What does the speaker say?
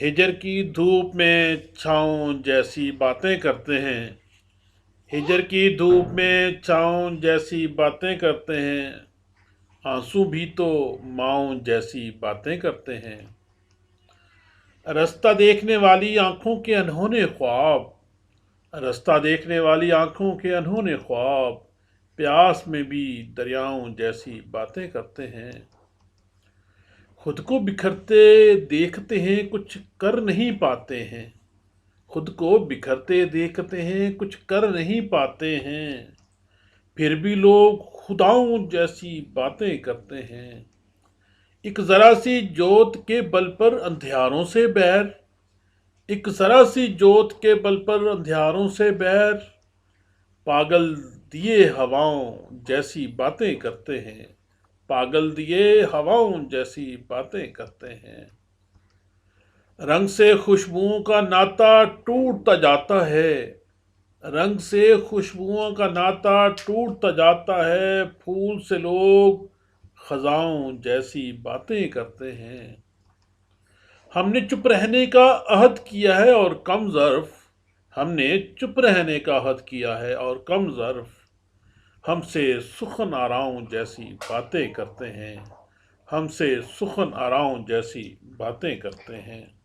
हिजर की धूप में छाँव जैसी बातें करते हैं। हिजर की धूप में छाँव जैसी बातें करते हैं। आंसू भी तो माँव जैसी बातें करते हैं। रास्ता देखने वाली आंखों के अनहोने ख्वाब, रास्ता देखने वाली आंखों के अनहोने ख्वाब, प्यास में भी दरियाओं जैसी बातें करते हैं। खुद को बिखरते देखते हैं, कुछ कर नहीं पाते हैं। खुद को बिखरते देखते हैं, कुछ कर नहीं पाते हैं। फिर भी लोग खुदाओं जैसी बातें करते हैं। एक जरा सी जोत के बल पर अंधियारों से बैर, एक जरा सी जोत के बल पर अंधियारों से बैर, पागल दिए हवाओं जैसी बातें करते हैं। पागल दिए हवाओं जैसी बातें करते हैं। रंग से खुशबुओं का नाता टूटता जाता है। रंग से खुशबुओं का नाता टूटता जाता है। फूल से लोग खजाओं जैसी बातें करते हैं। हमने चुप रहने का अहद किया है और कम ज़र्फ, हमने चुप रहने का अहद किया है और कम ज़र्फ, हमसे सुखन आराओं जैसी बातें करते हैं। हमसे सुखन आराओं जैसी बातें करते हैं।